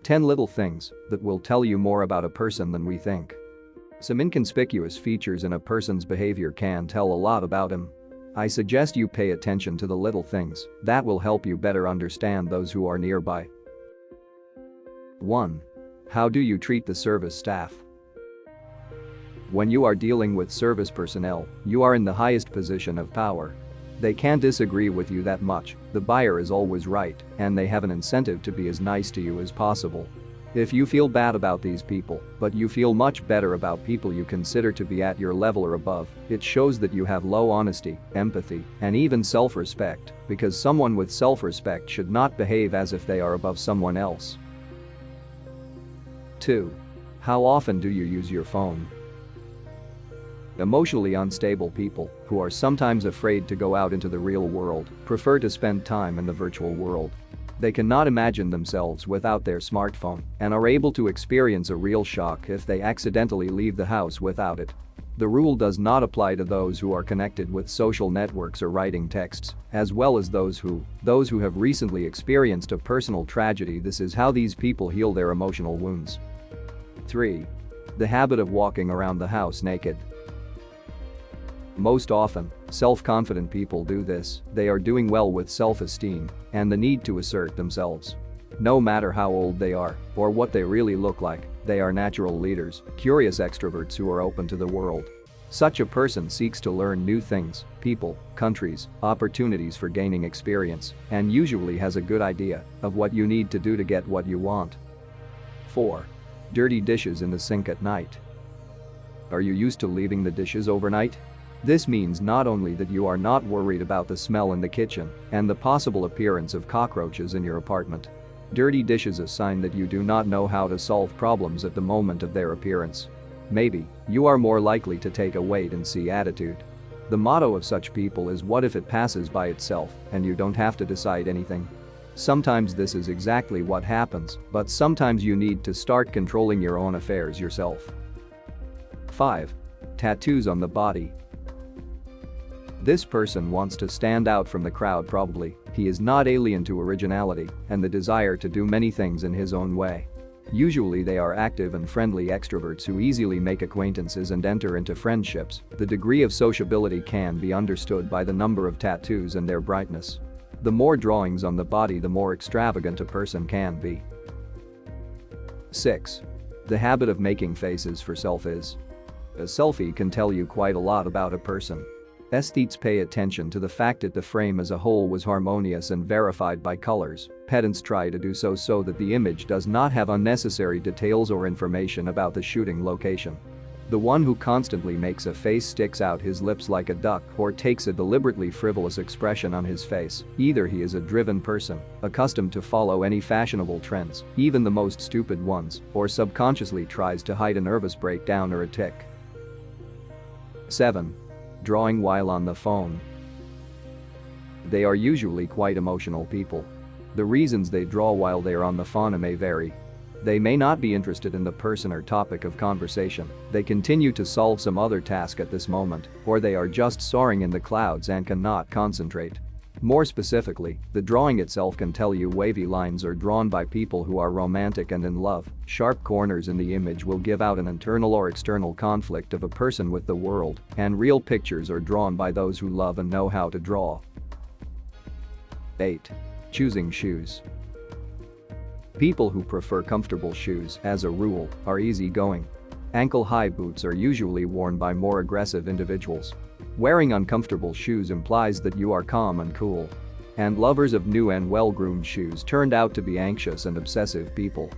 10 little things that will tell you more about a person than we think. Some inconspicuous features in a person's behavior can tell a lot about him. I suggest you pay attention to the little things that will help you better understand those who are nearby. 1. How do you treat the service staff? When you are dealing with service personnel, you are in the highest position of power. They can't disagree with you that much, the buyer is always right, and they have an incentive to be as nice to you as possible. If you feel bad about these people, but you feel much better about people you consider to be at your level or above, it shows that you have low honesty, empathy, and even self-respect, because someone with self-respect should not behave as if they are above someone else. 2. How often do you use your phone? Emotionally unstable people, who are sometimes afraid to go out into the real world, prefer to spend time in the virtual world. They cannot imagine themselves without their smartphone and are able to experience a real shock if they accidentally leave the house without it. The rule does not apply to those who are connected with social networks or writing texts, as well as those who have recently experienced a personal tragedy. This is how these people heal their emotional wounds. 3. The habit of walking around the house naked. Most often, self-confident people do this. They are doing well with self-esteem and the need to assert themselves. No matter how old they are or what they really look like, they are natural leaders, curious extroverts who are open to the world. Such a person seeks to learn new things, people, countries, opportunities for gaining experience, and usually has a good idea of what you need to do to get what you want. 4. Dirty dishes in the sink at night. Are you used to leaving the dishes overnight? This means not only that you are not worried about the smell in the kitchen and the possible appearance of cockroaches in your apartment. Dirty dishes is a sign that you do not know how to solve problems at the moment of their appearance. Maybe you are more likely to take a wait-and-see attitude. The motto of such people is, what if it passes by itself and you don't have to decide anything? Sometimes this is exactly what happens, but sometimes you need to start controlling your own affairs yourself. 5. Tattoos on the body. This person wants to stand out from the crowd. Probably, he is not alien to originality and the desire to do many things in his own way. Usually they are active and friendly extroverts who easily make acquaintances and enter into friendships. The degree of sociability can be understood by the number of tattoos and their brightness. The more drawings on the body, the more extravagant a person can be. 6. The habit of making faces for selfies. A selfie can tell you quite a lot about a person. Aesthetes pay attention to the fact that the frame as a whole was harmonious and verified by colors. Pedants try to do so that the image does not have unnecessary details or information about the shooting location. The one who constantly makes a face, sticks out his lips like a duck, or takes a deliberately frivolous expression on his face, either he is a driven person, accustomed to follow any fashionable trends, even the most stupid ones, or subconsciously tries to hide a nervous breakdown or a tic. 7. Drawing while on the phone. They are usually quite emotional people. The reasons they draw while they are on the phone may vary. They may not be interested in the person or topic of conversation, they continue to solve some other task at this moment, or they are just soaring in the clouds and cannot concentrate. More specifically, the drawing itself can tell you wavy lines are drawn by people who are romantic and in love. Sharp corners in the image will give out an internal or external conflict of a person with the world, and real pictures are drawn by those who love and know how to draw. 8. Choosing shoes. People who prefer comfortable shoes, as a rule, are easygoing. Ankle-high boots are usually worn by more aggressive individuals. Wearing uncomfortable shoes implies that you are calm and cool. And lovers of new and well-groomed shoes turned out to be anxious and obsessive people.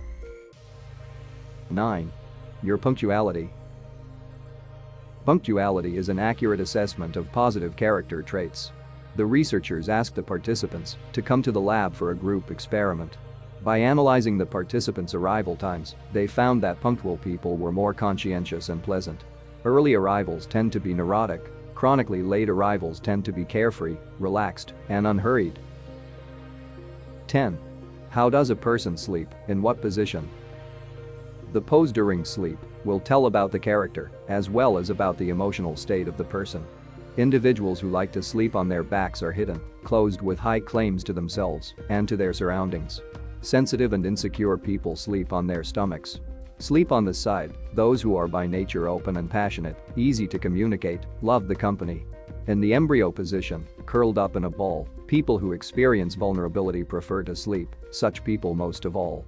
9. Your punctuality. Punctuality is an accurate assessment of positive character traits. The researchers asked the participants to come to the lab for a group experiment. By analyzing the participants' arrival times, they found that punctual people were more conscientious and pleasant. Early arrivals tend to be neurotic. Chronically late arrivals tend to be carefree, relaxed, and unhurried. 10. How does a person sleep? In what position? The pose during sleep will tell about the character, as well as about the emotional state of the person. Individuals who like to sleep on their backs are hidden, closed with high claims to themselves and to their surroundings. Sensitive and insecure people sleep on their stomachs. Sleep on the side, those who are by nature open and passionate, easy to communicate, love the company. In the embryo position, curled up in a ball, people who experience vulnerability prefer to sleep, such people most of all.